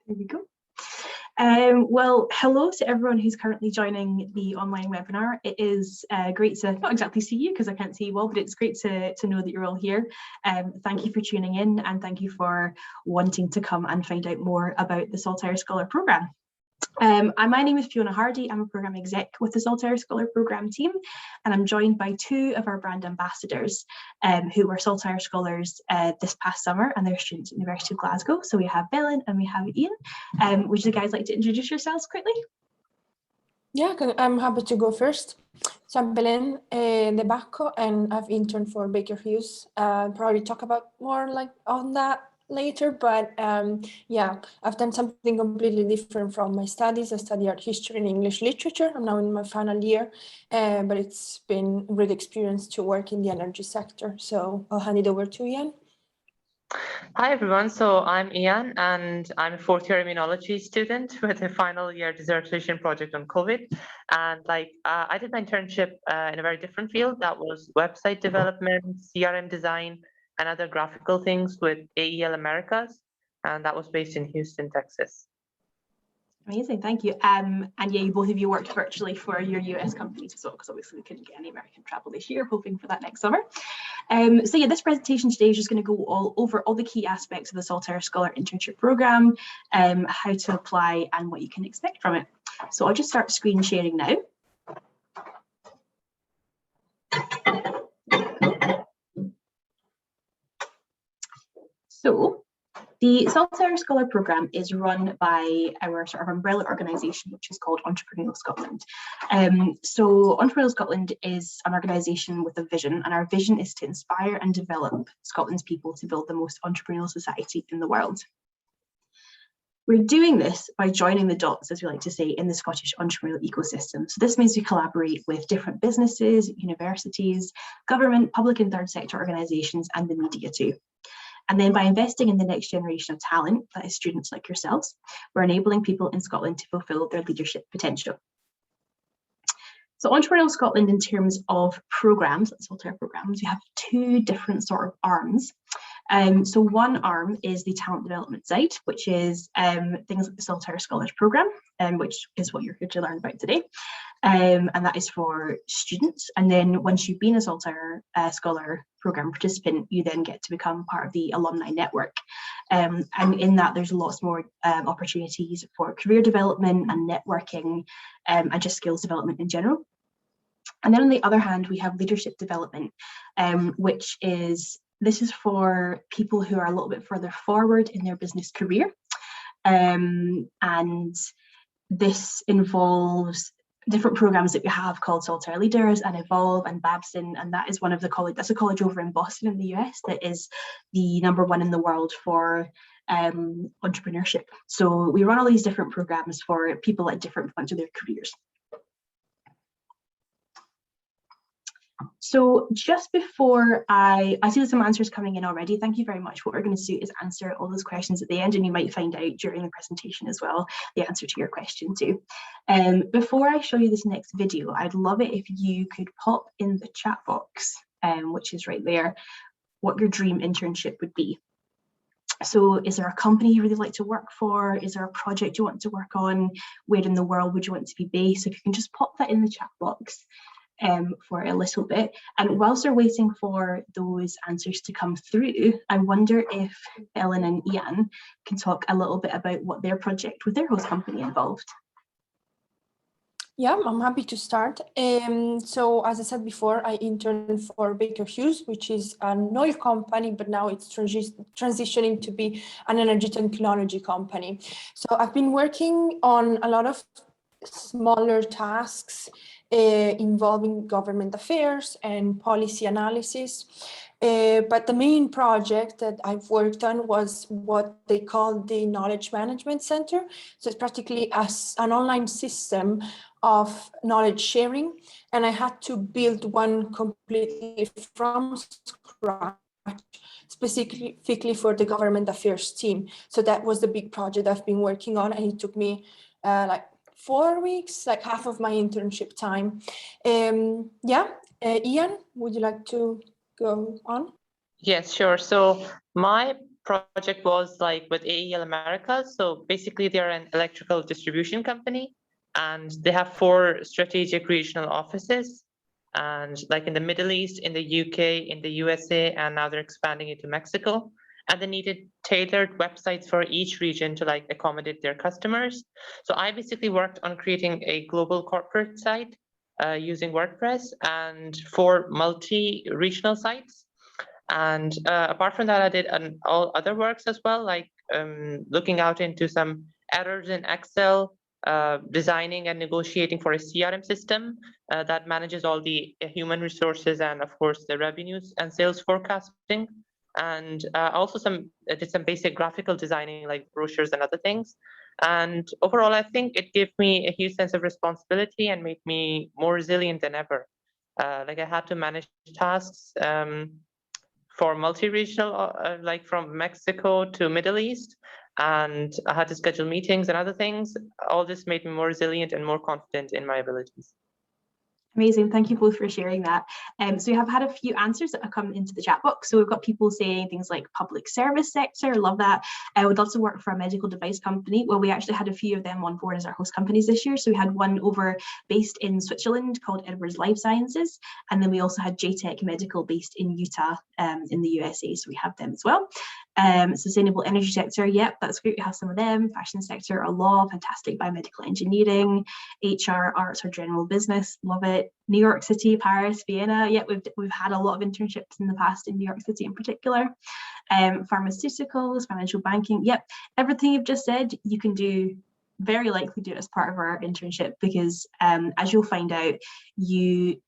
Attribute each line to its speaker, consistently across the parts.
Speaker 1: There we go. Well, hello to everyone who's currently joining the online webinar. It is great to not exactly see you because I can't see you all, but it's great to know that you're all here. Thank you for tuning in and thank you for wanting to come and find out more about the Saltire Scholar Programme. My name is Fiona Hardy. I'm a programme exec with the Saltire Scholar Programme team, and I'm joined by two of our brand ambassadors who were Saltire Scholars this past summer, and they're students at the University of Glasgow. So we have Belen and we have Ian. Would you guys like to introduce yourselves quickly?
Speaker 2: Yeah, I'm happy to go first. So I'm Belen De Bacco, and I've interned for Baker Hughes. Probably talk about more like on that later, but yeah, I've done something completely different from my studies. I study art history and English literature. I'm now in my final year, but it's been a great experience to work in the energy sector. So I'll hand it over to Ian.
Speaker 3: Hi everyone, so I'm Ian and I'm a fourth year immunology student with a final year dissertation project on COVID. And I did my internship in a very different field. That was website development, CRM design, and other graphical things with AEL Americas. And that was based in Houston, Texas.
Speaker 1: Amazing, thank you. And yeah, both of you worked virtually for your US companies as well, because obviously we couldn't get any American travel this year, hoping for that next summer. So yeah, this presentation today is just going to go over all the key aspects of the Saltire Scholar Internship Programme, how to apply and what you can expect from it. So I'll just start screen sharing now. So the Saltire Scholar Programme is run by our sort of umbrella organisation, which is called Entrepreneurial Scotland. So Entrepreneurial Scotland is an organisation with a vision, and our vision is to inspire and develop Scotland's people to build the most entrepreneurial society in the world. We're doing this by joining the dots, as we like to say, in the Scottish entrepreneurial ecosystem. So this means we collaborate with different businesses, universities, government, public and third sector organisations, and the media too. And then by investing in the next generation of talent, that is students like yourselves, we're enabling people in Scotland to fulfil their leadership potential. So Entrepreneurial Scotland, in terms of programmes, Saltire programmes, we have two different sort of arms. So one arm is the talent development side, which is things like the Saltire Scholars Programme, which is what you're here to learn about today. And that is for students. And then once you've been a Saltire Scholar Programme participant, you then get to become part of the alumni network. And in that, there's lots more opportunities for career development and networking and just skills development in general. And then on the other hand, we have leadership development, which is this is for people who are a little bit further forward in their business career. And this involves different programs that we have called Saltire Leaders and Evolve and Babson, and that is one of the college, that's a college over in Boston in the US that is the #1 in the world for entrepreneurship. So we run all these different programs for people at different points of their careers. So just before I see there's some answers coming in already. Thank you very much. What we're going to do is answer all those questions at the end, and you might find out during the presentation as well the answer to your question too. Before I show you this next video, I'd love it if you could pop in the chat box, which is right there, what your dream internship would be. So is there a company you really like to work for? Is there a project you want to work on? Where in the world would you want to be based? If you can just pop that in the chat box for a little bit. And whilst we're waiting for those answers to come through, I wonder if Ellen and Ian can talk a little bit about what their project with their host company involved.
Speaker 2: Yeah, I'm happy to start. So as I said before, I interned for Baker Hughes, which is an oil company, but now it's transitioning to be an energy technology company. So I've been working on a lot of smaller tasks involving government affairs and policy analysis. But the main project that I've worked on was what they call the Knowledge Management Center. So it's practically an online system of knowledge sharing. And I had to build one completely from scratch, specifically for the government affairs team. So that was the big project I've been working on. And it took me like 4 weeks, like half of my internship time. Ian, would you like to go on?
Speaker 3: Yes, sure. So my project was like with AEL America. So basically they're an electrical distribution company, and they have 4 strategic regional offices, and like in the Middle East, in the UK, in the USA, and now they're expanding into Mexico. And they needed tailored websites for each region to like accommodate their customers. So I basically worked on creating a global corporate site using WordPress and 4 multi-regional sites. And apart from that, I did all other works as well, like looking out into some errors in Excel, designing and negotiating for a CRM system that manages all the human resources and of course the revenues and sales forecasting. And also did some basic graphical designing like brochures and other things. And overall, I think it gave me a huge sense of responsibility and made me more resilient than ever. Like I had to manage tasks for multi-regional, like from Mexico to Middle East, and I had to schedule meetings and other things. All this made me more resilient and more confident in my abilities.
Speaker 1: Amazing, thank you both for sharing that. So we have had a few answers that have come into the chat box. So we've got people saying things like public service sector, love that. I would love to work for a medical device company. Well, we actually had a few of them on board as our host companies this year. So we had one based in Switzerland called Edwards Life Sciences. And then we also had JTech Medical based in Utah in the USA. So we have them as well. Sustainable energy sector, yep, that's great. We have some of them. Fashion sector or law, fantastic. Biomedical engineering, HR, arts or general business, love it. New York City, Paris, Vienna, yep, we've had a lot of internships in the past in New York City in particular. Pharmaceuticals, financial banking, yep, everything you've just said, you can do, very likely do it as part of our internship, because as you'll find out, we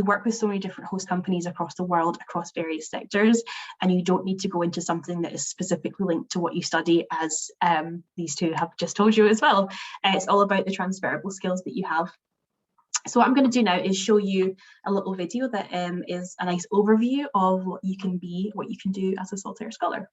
Speaker 1: work with so many different host companies across the world, across various sectors, and you don't need to go into something that is specifically linked to what you study, as these two have just told you as well. It's all about the transferable skills that you have. So what I'm going to do now is show you a little video that is a nice overview of what you can be, what you can do as a Saltire Scholar.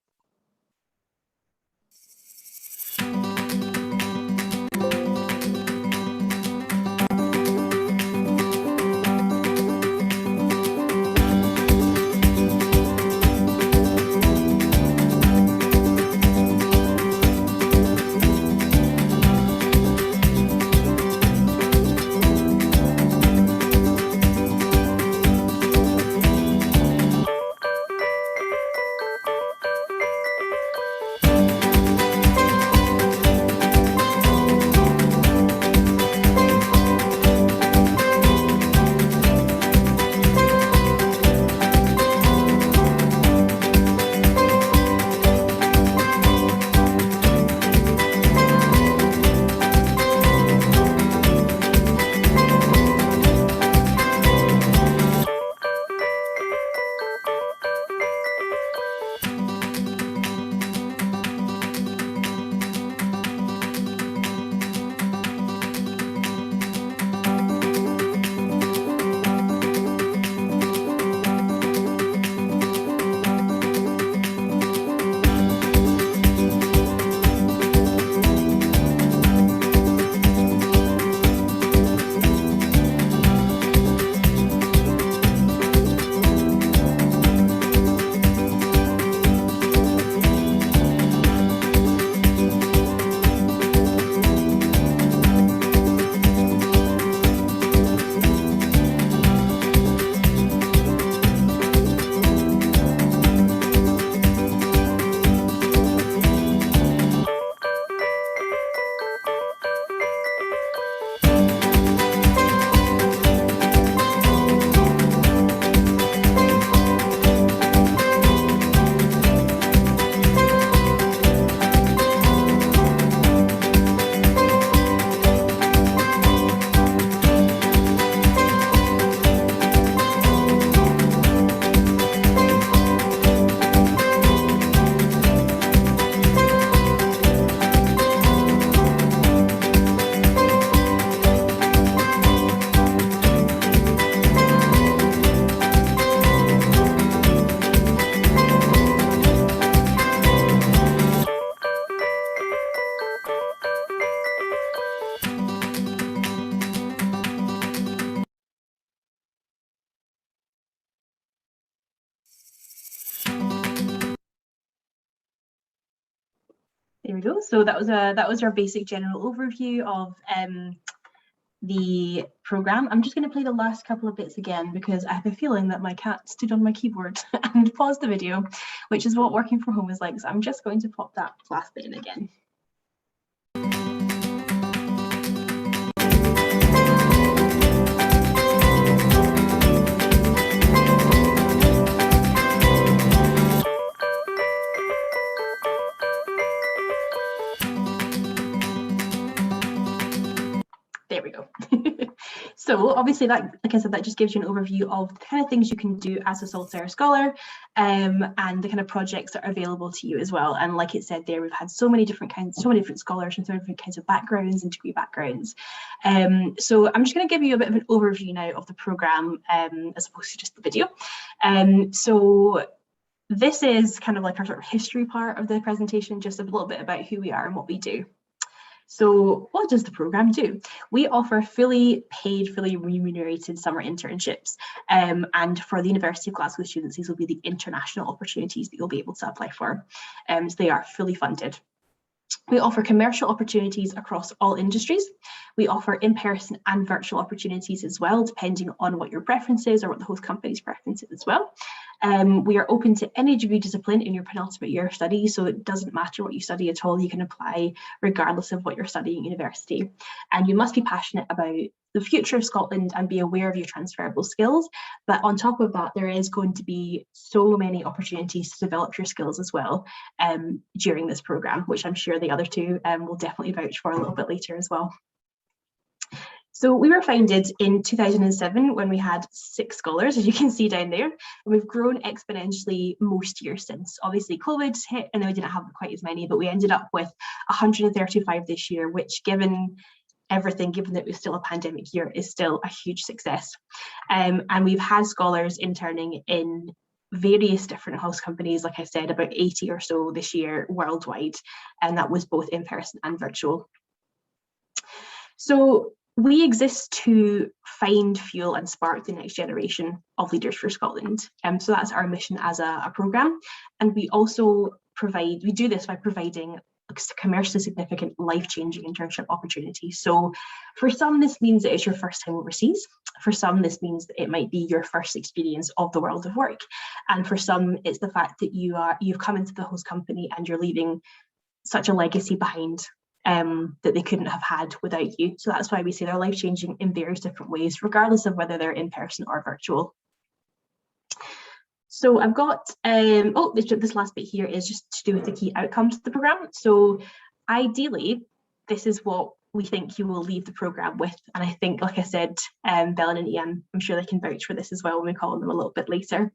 Speaker 1: There we go. So that was our basic general overview of the programme. I'm just going to play the last couple of bits again because I have a feeling that my cat stood on my keyboard and paused the video, which is what working from home is like. So I'm just going to pop that last bit in again. There we go. So obviously that, like I said, that just gives you an overview of the kind of things you can do as a Saltire Scholar and the kind of projects that are available to you as well. And like it said there, we've had so many different scholars and so many different kinds of backgrounds and degree backgrounds. So I'm just going to give you a bit of an overview now of the programme as opposed to just the video. So this is kind of like our sort of history part of the presentation, just a little bit about who we are and what we do. So what does the programme do? We offer fully paid, fully remunerated summer internships. And for the University of Glasgow students, these will be the international opportunities that you'll be able to apply for. So they are fully funded. We offer commercial opportunities across all industries. We offer in-person and virtual opportunities as well, depending on what your preference is or what the host company's preference is as well. We are open to any degree discipline in your penultimate year of study, so it doesn't matter what you study at all. You can apply regardless of what you're studying at university. And you must be passionate about the future of Scotland and be aware of your transferable skills. But on top of that, there is going to be so many opportunities to develop your skills as well during this programme, which I'm sure the other two will definitely vouch for a little bit later as well. So we were founded in 2007 when we had 6 scholars, as you can see down there, and we've grown exponentially most years since. Obviously COVID hit and then we didn't have quite as many, but we ended up with 135 this year, which given everything, given that it was still a pandemic year, is still a huge success. And we've had scholars interning in various different host companies, like I said, about 80 or so this year worldwide, and that was both in person and virtual. So we exist to find, fuel and spark the next generation of leaders for Scotland. So that's our mission as a programme. And we also we do this by providing commercially significant, life-changing internship opportunities. So for some, this means that it's your first time overseas. For some, this means that it might be your first experience of the world of work. And for some, it's the fact that you've come into the host company and you're leaving such a legacy behind that they couldn't have had without you. So that's why we say they're life-changing in various different ways, regardless of whether they're in person or virtual. So I've got, this last bit here is just to do with the key outcomes of the programme. So ideally, this is what we think you will leave the programme with. And I think, like I said, Belen and Ian, I'm sure they can vouch for this as well when we call on them a little bit later.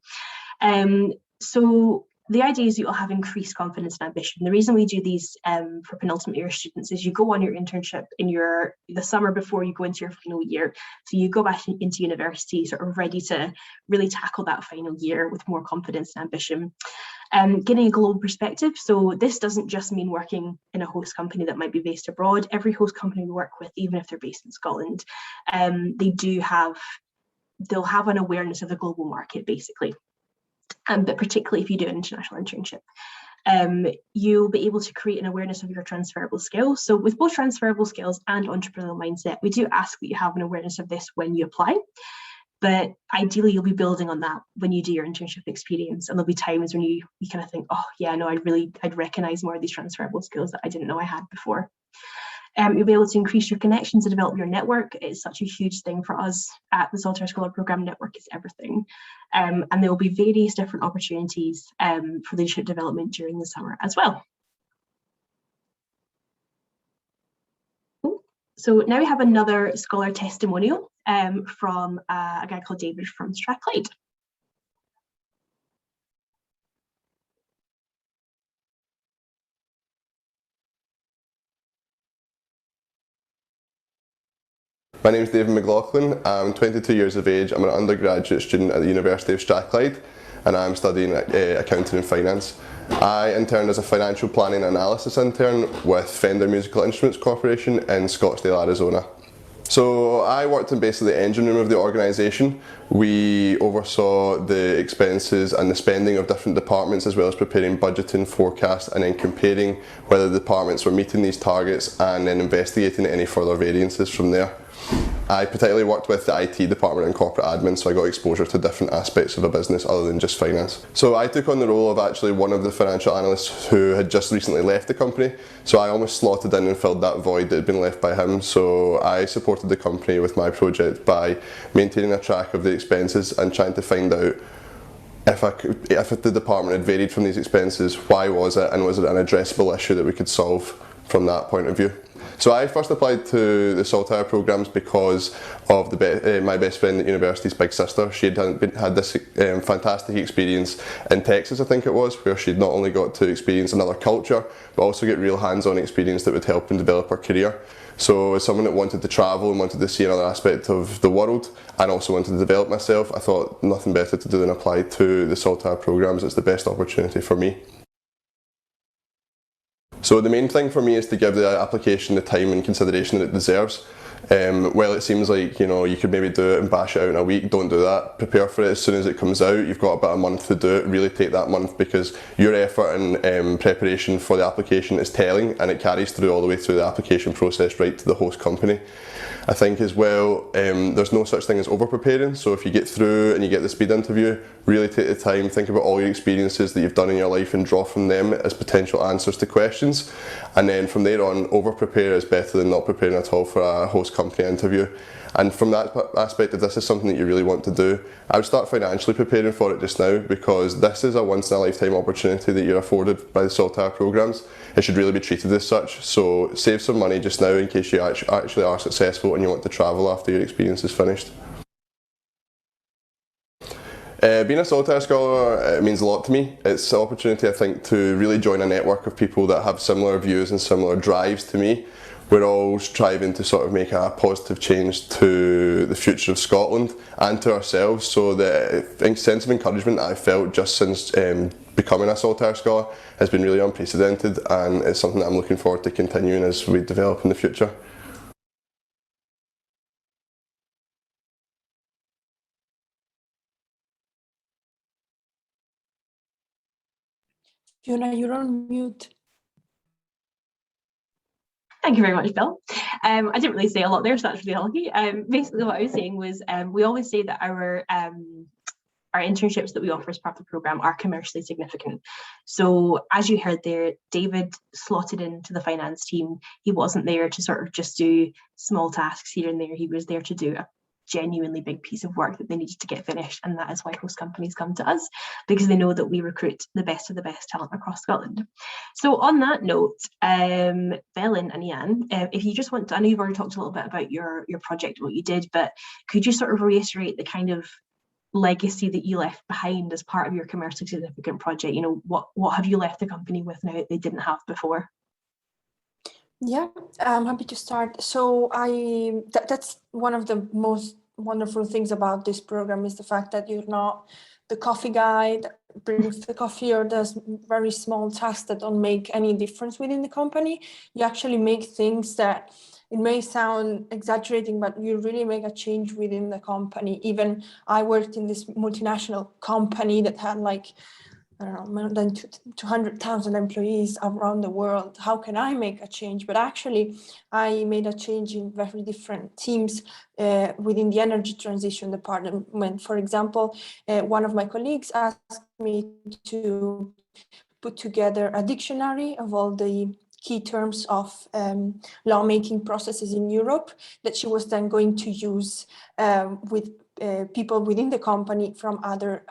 Speaker 1: So the idea is that you'll have increased confidence and ambition. The reason we do these for penultimate year students is you go on your internship in the summer before you go into your final year. So you go back into university sort of ready to really tackle that final year with more confidence and ambition. Getting a global perspective. So this doesn't just mean working in a host company that might be based abroad. Every host company we work with, even if they're based in Scotland, they'll have an awareness of the global market, basically. But particularly if you do an international internship, you'll be able to create an awareness of your transferable skills. So with both transferable skills and entrepreneurial mindset, we do ask that you have an awareness of this when you apply. But ideally, you'll be building on that when you do your internship experience. And there'll be times when you kind of think, oh, yeah, no, I'd recognize more of these transferable skills that I didn't know I had before. You'll be able to increase your connections and develop your network. It's such a huge thing for us at the Saltire Scholar Programme. Network is everything. And there will be various different opportunities for leadership development during the summer as well. So now we have another scholar testimonial from a guy called David from Strathclyde.
Speaker 4: My name is David McLaughlin. I'm 22 years of age. I'm an undergraduate student at the University of Strathclyde and I'm studying accounting and finance. I interned as a financial planning analysis intern with Fender Musical Instruments Corporation in Scottsdale, Arizona. So I worked in basically the engine room of the organisation. We oversaw the expenses and the spending of different departments, as well as preparing budgeting, forecasts, and then comparing whether the departments were meeting these targets and then investigating any further variances from there. I particularly worked with the IT department and corporate admin, so I got exposure to different aspects of a business other than just finance. So I took on the role of actually one of the financial analysts who had just recently left the company, so I almost slotted in and filled that void that had been left by him. So I supported the company with my project by maintaining a track of the expenses and trying to find out if the department had varied from these expenses, why was it, and was it an addressable issue that we could solve from that point of view. So I first applied to the Saltire programmes because of my best friend at university's big sister. She had this fantastic experience in Texas, I think it was, where she'd not only got to experience another culture, but also get real hands-on experience that would help and develop her career. So as someone that wanted to travel and wanted to see another aspect of the world, and also wanted to develop myself, I thought nothing better to do than apply to the Saltire programmes. It's the best opportunity for me. So the main thing for me is to give the application the time and consideration that it deserves. Well, it seems like, you know, you could maybe do it and bash it out in a week. Don't do that. Prepare for it as soon as it comes out. You've got about a month to do it. Really take that month, because your effort and preparation for the application is telling, and it carries through all the way through the application process right to the host company. I think as well, there's no such thing as over-preparing, so if you get through and you get the speed interview, really take the time, think about all your experiences that you've done in your life and draw from them as potential answers to questions, and then from there on, over-prepare is better than not preparing at all for a host company interview. And from that aspect, if this is something that you really want to do, I would start financially preparing for it just now, because this is a once-in-a-lifetime opportunity that you're afforded by the Saltire programmes. It should really be treated as such, so save some money just now in case you actually are successful and you want to travel after your experience is finished. Being a Saltire Scholar, it means a lot to me. It's an opportunity, I think, to really join a network of people that have similar views and similar drives to me. We're all striving to sort of make a positive change to the future of Scotland and to ourselves, so the sense of encouragement that I've felt just since becoming a Saltire Scholar has been really unprecedented, and it's something that I'm looking forward to continuing as we develop in the future.
Speaker 2: Fiona, you're on mute.
Speaker 1: Thank you very much, Bill. I didn't really say a lot there, so that's really lucky. Basically, what I was saying was we always say that our internships that we offer as part of the programme are commercially significant. So as you heard there, David slotted into the finance team. He wasn't there to sort of just do small tasks here and there. He was there to do a genuinely big piece of work that they needed to get finished, and that is why host companies come to us, because they know that we recruit the best of the best talent across Scotland. So on that note, Belen and Ian, if you just want to, I know you've already talked a little bit about your project, what you did, but could you sort of reiterate the kind of legacy that you left behind as part of your commercially significant project? You know, what have you left the company with now that they didn't have before?
Speaker 2: Yeah, I'm happy to start. So that's one of the most wonderful things about this program, is the fact that you're not the coffee guy that brings the coffee or does very small tasks that don't make any difference within the company. You actually make things that, it may sound exaggerating, but you really make a change within the company. Even I worked in this multinational company that had like, I don't know, more than 200,000 employees around the world. How can I make a change? But actually, I made a change in very different teams within the energy transition department. For example, one of my colleagues asked me to put together a dictionary of all the key terms of lawmaking processes in Europe that she was then going to use with people within the company from other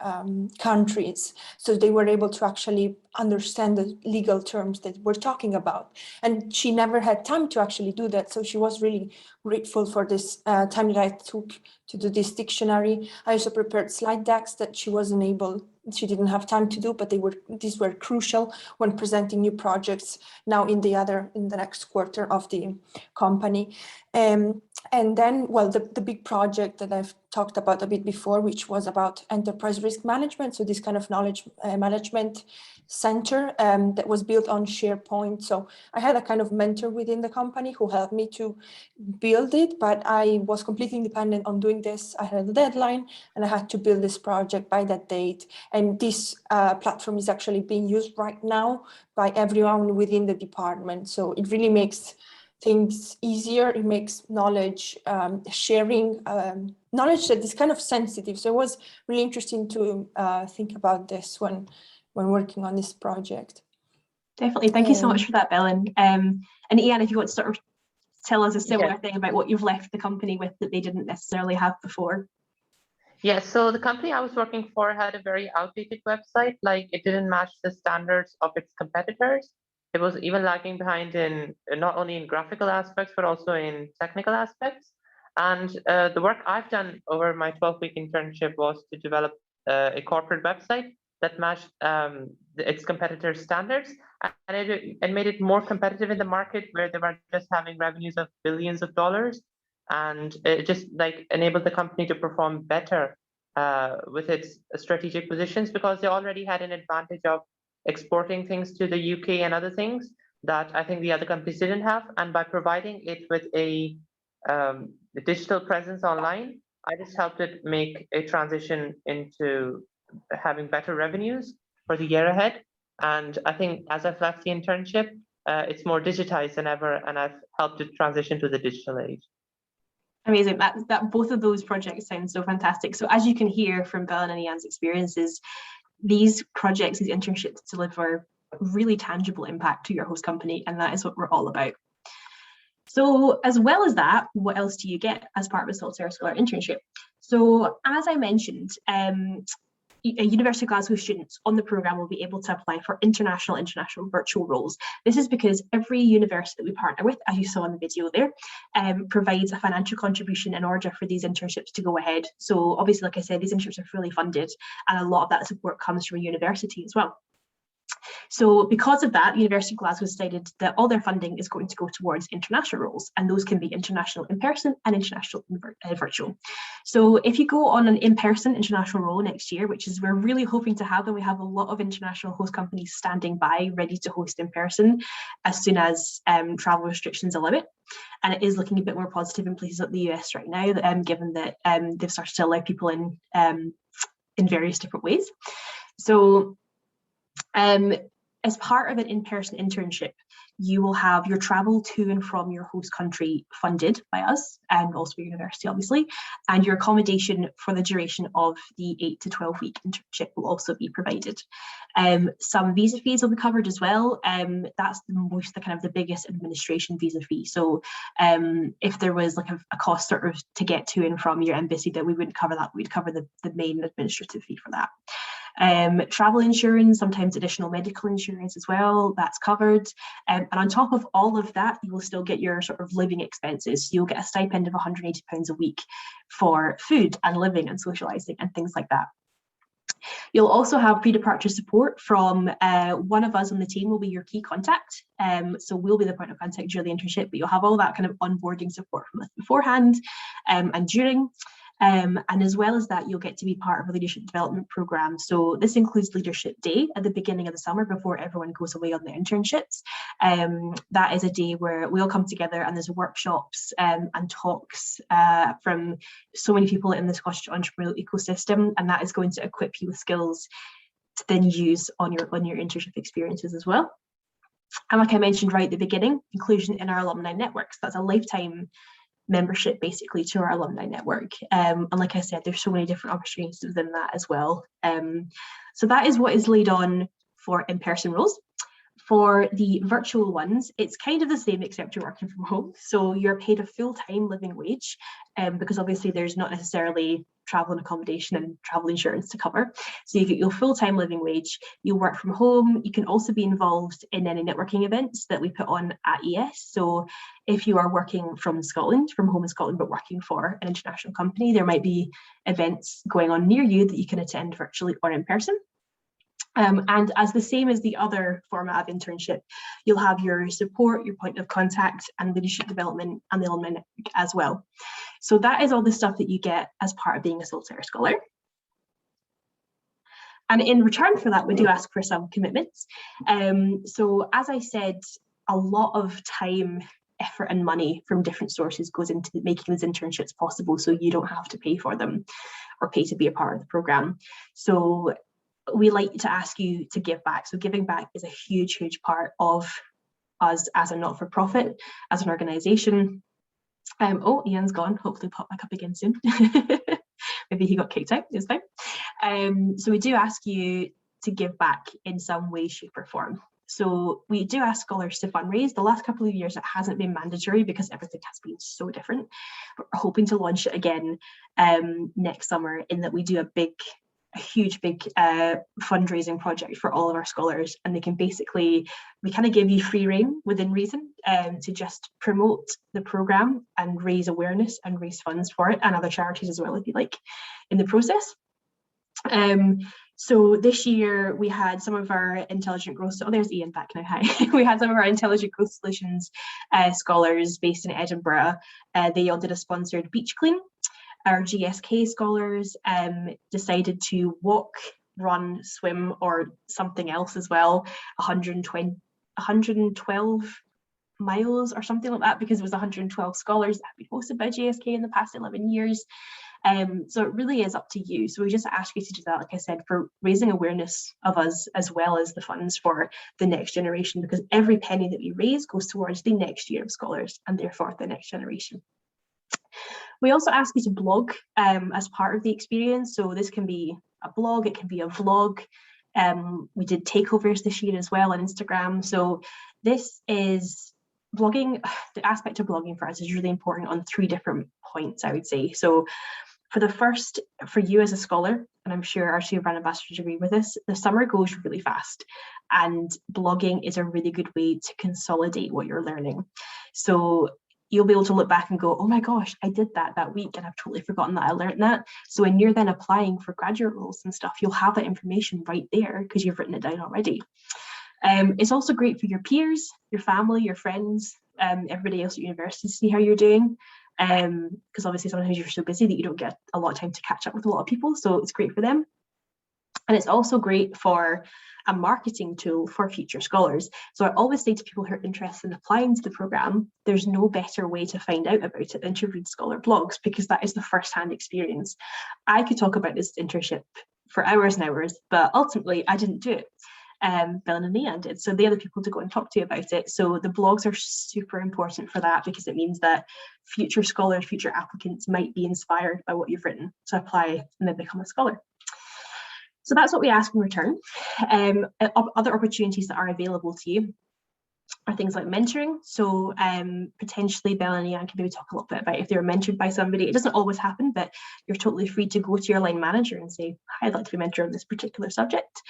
Speaker 2: countries. So they were able to actually understand the legal terms that we're talking about. And she never had time to actually do that. So she was really grateful for this time that I took to do this dictionary. I also prepared slide decks that she wasn't able she didn't have time to do, but these were crucial when presenting new projects now in the next quarter of the company. And then, well, the big project that I've talked about a bit before, which was about enterprise risk management. So this kind of knowledge management center that was built on SharePoint. So I had a kind of mentor within the company who helped me to build it, but I was completely independent on doing this. I had a deadline and I had to build this project by that date. And this platform is actually being used right now by everyone within the department. So it really makes things easier. It makes knowledge sharing, knowledge that is kind of sensitive. So it was really interesting to think about this when working on this project.
Speaker 1: Definitely. Thank you so much for that, Belen. And Ian, if you want to sort of tell us a similar thing about what you've left the company with that they didn't necessarily have before.
Speaker 3: Yeah, so the company I was working for had a very outdated website. Like, it didn't match the standards of its competitors. It was even lagging behind in not only in graphical aspects, but also in technical aspects. And the work I've done over my 12-week internship was to develop a corporate website that matched its competitors' standards, and it made it more competitive in the market where they were just having revenues of billions of dollars, and it just like enabled the company to perform better with its strategic positions, because they already had an advantage of exporting things to the UK and other things that I think the other companies didn't have. And by providing it with a digital presence online, I just helped it make a transition into having better revenues for the year ahead. And I think as I've left the internship, it's more digitized than ever, and I've helped it transition to the digital age.
Speaker 1: Amazing. That both of those projects sound so fantastic. So as you can hear from Belen and Ian's experiences, these projects, these internships deliver really tangible impact to your host company, and that is what we're all about. So as well as that, what else do you get as part of a Saltire Scholar internship? So as I mentioned, University of Glasgow students on the programme will be able to apply for international virtual roles. This is because every university that we partner with, as you saw in the video there, provides a financial contribution in order for these internships to go ahead. So obviously, like I said, these internships are fully funded, and a lot of that support comes from a university as well. So because of that, University of Glasgow decided that all their funding is going to go towards international roles, and those can be international in person and international virtual. So if you go on an in-person international role next year, which is we're really hoping to have, and we have a lot of international host companies standing by ready to host in person as soon as travel restrictions allow it. And it is looking a bit more positive in places like the US right now, given that they've started to allow people in various different ways. So as part of an in-person internship, you will have your travel to and from your host country funded by us, and also your university, obviously, and your accommodation for the duration of the 8 to 12-week internship will also be provided. Some visa fees will be covered as well. That's the biggest administration visa fee. So if there was like a cost sort of to get to and from your embassy, that we wouldn't cover that, we'd cover the main administrative fee for that. Travel insurance, sometimes additional medical insurance as well, that's covered. And on top of all of that, you will still get your sort of living expenses. You'll get a stipend of £180 a week for food and living and socialising and things like that. You'll also have pre-departure support from one of us on the team will be your key contact. So we'll be the point of contact during the internship, but you'll have all that kind of onboarding support from us beforehand and during. And as well as that, you'll get to be part of a leadership development programme. So this includes Leadership Day at the beginning of the summer before everyone goes away on their internships. That is a day where we all come together, and there's workshops and talks from so many people in the Scottish entrepreneurial ecosystem, and that is going to equip you with skills to then use on your internship experiences as well. And like I mentioned right at the beginning, inclusion in our alumni networks. That's a lifetime membership basically to our alumni network, and like I said, there's so many different opportunities within that as well. So that is what is laid on for in-person roles. For the virtual ones, it's kind of the same except you're working from home, so you're paid a full-time living wage, because obviously there's not necessarily travel and accommodation and travel insurance to cover. So you get your full-time living wage, you work from home. You can also be involved in any networking events that we put on at ES. So if you are working from Scotland, from home in Scotland, but working for an international company, there might be events going on near you that you can attend virtually or in person. And as the same as the other format of internship, you'll have your support, your point of contact, and leadership development and the alumni network as well. So that is all the stuff that you get as part of being a Saltire Scholar. And in return for that, we do ask for some commitments. So as I said, a lot of time, effort and money from different sources goes into making these internships possible, so you don't have to pay for them or pay to be a part of the programme. So we like to ask you to give back. So giving back is a huge, huge part of us as a not-for-profit, as an organisation. Oh, Ian's gone. Hopefully pop back up again soon. Maybe he got kicked out, it's fine. So we do ask you to give back in some way, shape or form. So we do ask scholars to fundraise. The last couple of years it hasn't been mandatory because everything has been so different. But we're hoping to launch it again next summer, in that we do a huge big fundraising project for all of our scholars, and they can basically, we kind of give you free rein within reason to just promote the programme and raise awareness and raise funds for it, and other charities as well if you like in the process. So this year we had some of our intelligent growth, oh there's Ian back now, hi. We had some of our intelligent growth solutions scholars based in Edinburgh. They all did a sponsored beach clean. Our GSK scholars decided to walk, run, swim, or something else as well, 112 miles or something like that, because it was 112 scholars that have been hosted by GSK in the past 11 years. So it really is up to you. So we just ask you to do that, like I said, for raising awareness of us, as well as the funds for the next generation, because every penny that we raise goes towards the next year of scholars and therefore the next generation. We also ask you to blog as part of the experience. So this can be a blog, it can be a vlog. We did takeovers this year as well on Instagram. So this is blogging. The aspect of blogging for us is really important on 3 different points, I would say. So for the first, for you as a scholar, and I'm sure our 2 brand ambassadors agree with this, the summer goes really fast, and blogging is a really good way to consolidate what you're learning. So you'll be able to look back and go, oh my gosh, I did that week and I've totally forgotten that I learned that. So when you're then applying for graduate roles and stuff, you'll have that information right there because you've written it down already. It's also great for your peers, your family, your friends, everybody else at university to see how you're doing. Because obviously sometimes you're so busy that you don't get a lot of time to catch up with a lot of people. So it's great for them. And it's also great for a marketing tool for future scholars. So I always say to people who are interested in applying to the programme, there's no better way to find out about it than to read scholar blogs, because that is the first-hand experience. I could talk about this internship for hours and hours, but ultimately I didn't do it. Bill and Ian did. So they're the people to go and talk to about it. So the blogs are super important for that, because it means that future scholars, future applicants might be inspired by what you've written to apply and then become a scholar. So that's what we ask in return. Other opportunities that are available to you are things like mentoring. So potentially Bella and Ian can maybe talk a little bit about if they were mentored by somebody. It doesn't always happen, but you're totally free to go to your line manager and say, hi, I'd like to be mentored on this particular subject.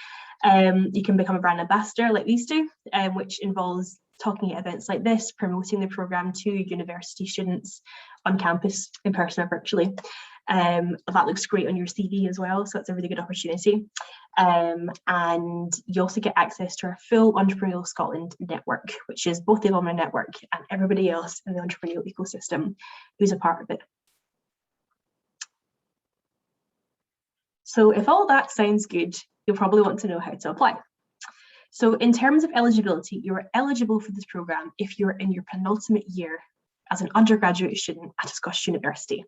Speaker 1: You can become a brand ambassador like these two, which involves talking at events like this, promoting the programme to university students on campus, in person or virtually. That looks great on your CV as well, so that's a really good opportunity. And you also get access to our full Entrepreneurial Scotland network, which is both the alumni network and everybody else in the entrepreneurial ecosystem who's a part of it. So if all that sounds good, you'll probably want to know how to apply. So in terms of eligibility, you are eligible for this programme if you're in your penultimate year as an undergraduate student at a Scottish university.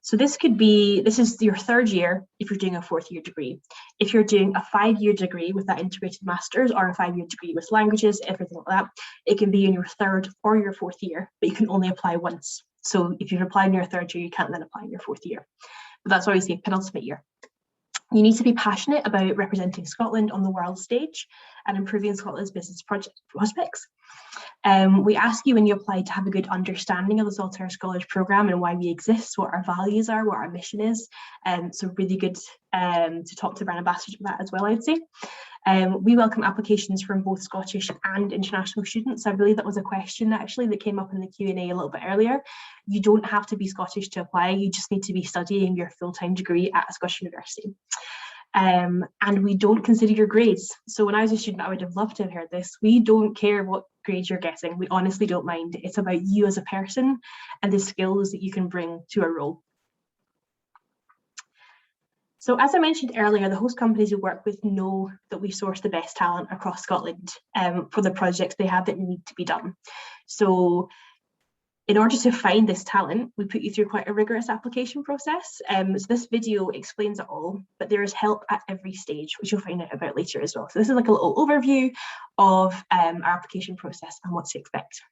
Speaker 1: So this is your 3rd year if you're doing a 4th year degree. If you're doing a 5-year degree with that integrated master's, or a 5-year degree with languages, everything like that, it can be in your 3rd or your 4th year, but you can only apply once. So if you've applied in your 3rd year, you can't then apply in your 4th year. But that's why we say penultimate year. You need to be passionate about representing Scotland on the world stage and improving Scotland's business prospects. We ask you when you apply to have a good understanding of the Saltire Scholars Programme and why we exist, what our values are, what our mission is. So really good to talk to brand ambassadors about that as well, I'd say. We welcome applications from both Scottish and international students. I believe that was a question actually that came up in the Q&A a little bit earlier. You don't have to be Scottish to apply, you just need to be studying your full-time degree at a Scottish university. And we don't consider your grades. So when I was a student, I would have loved to have heard this. We don't care what grades you're getting. We honestly don't mind. It's about you as a person and the skills that you can bring to a role. So as I mentioned earlier, the host companies we work with know that we source the best talent across Scotland for the projects they have that need to be done. So in order to find this talent, we put you through quite a rigorous application process. So this video explains it all, but there is help at every stage, which you'll find out about later as well. So this is like a little overview of our application process and what to expect.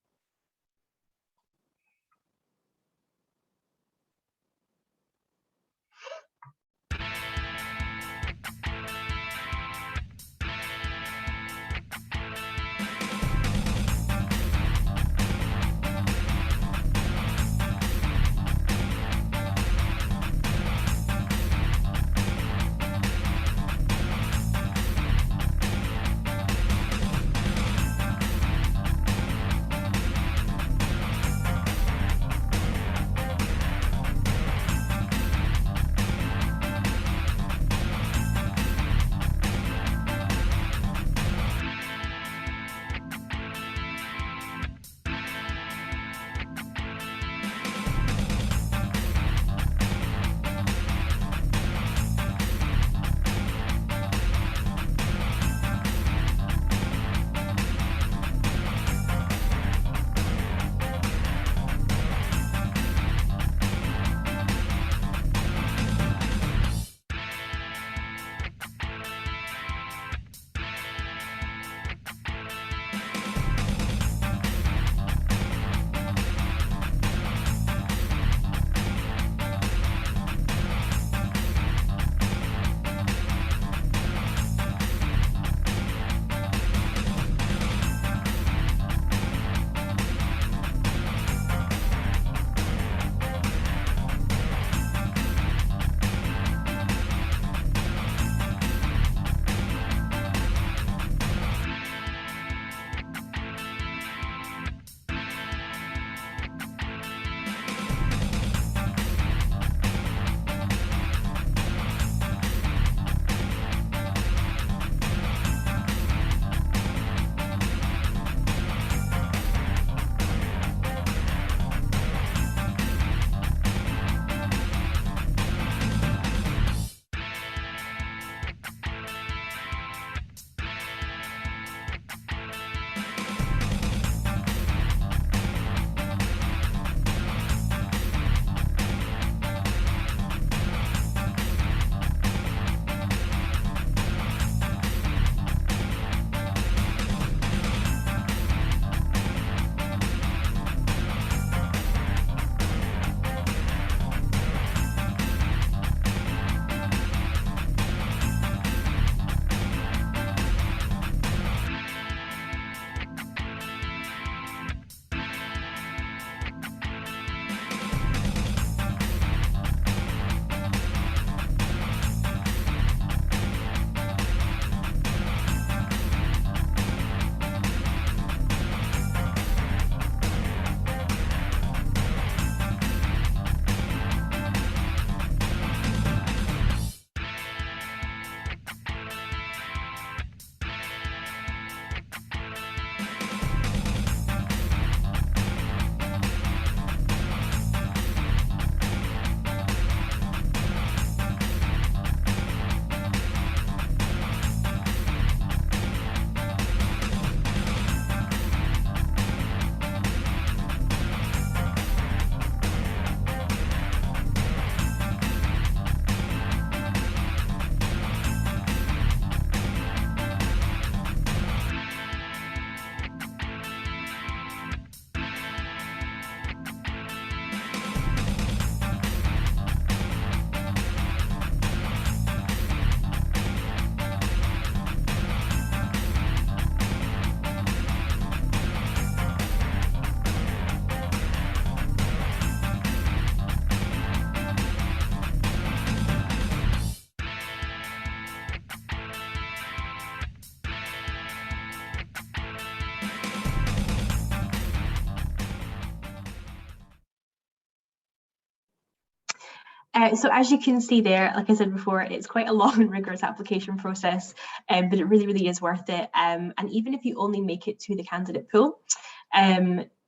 Speaker 1: So as you can see there, like I said before, it's quite a long and rigorous application process, but it really is worth it. And even if you only make it to the candidate pool,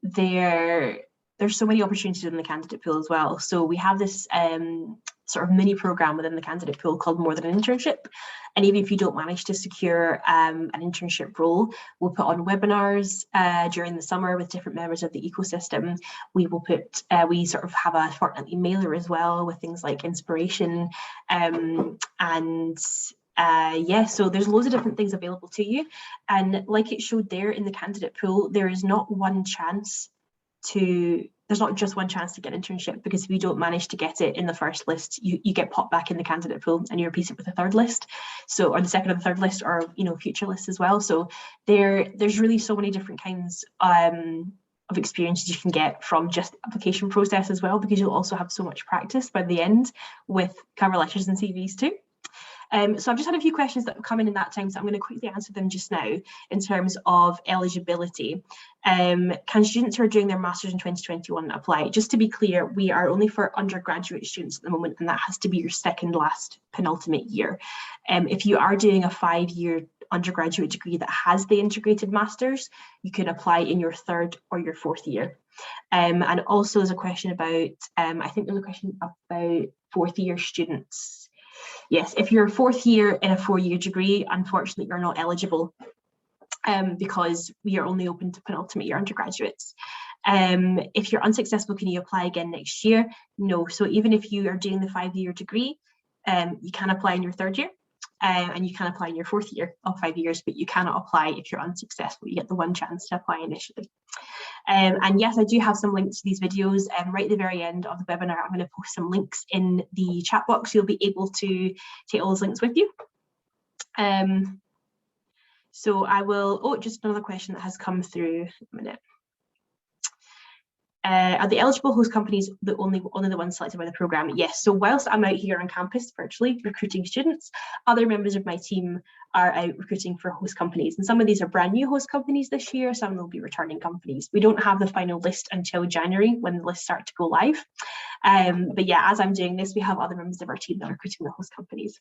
Speaker 1: there's so many opportunities in the candidate pool as well. So we have this sort of mini program within the candidate pool called More Than an Internship. And even if you don't manage to secure an internship role, we'll put on webinars during the summer with different members of the ecosystem. We will put, we sort of have a fortnightly mailer as well with things like inspiration yeah, so there's loads of different things available to you. And like it showed there in the candidate pool, there is not one chance there's not just one chance to get an internship, because if you don't manage to get it in the first list, you get popped back in the candidate pool and you repeat it with the third list, so, or the second or the third list, or future lists as well. So there's really so many different kinds of experiences you can get from just the application process as well, because you'll also have so much practice by the end with cover letters and CVs too. So I've just had a few questions that have come in that time, so I'm going to quickly answer them just now in terms of eligibility. Can students who are doing their Masters in 2021 apply? Just to be clear, we are only for undergraduate students at the moment, and that has to be your second last penultimate year. If you are doing a 5-year undergraduate degree that has the integrated Masters, you can apply in your third or your fourth year. And also there's a question about, I think there's a question about fourth year students. Yes, if you're fourth year in a 4-year degree, unfortunately, you're not eligible because we are only open to penultimate year undergraduates. If you're unsuccessful, can you apply again next year? No. So even if you are doing the 5-year degree, you can apply in your third year and you can apply in your fourth year of 5 years, but you cannot apply if you're unsuccessful. You get the one chance to apply initially. And yes, I do have some links to these videos, and right at the very end of the webinar, I'm going to post some links in the chat box. You'll be able to take all those links with you. So I will, just another question that has come through, a minute. Are the eligible host companies the only the ones selected by the programme? Yes, so whilst I'm out here on campus virtually recruiting students, other members of my team are out recruiting for host companies, and some of these are brand new host companies this year, some will be returning companies. We don't have the final list until January when the lists start to go live, but yeah, as I'm doing this, we have other members of our team that are recruiting the host companies.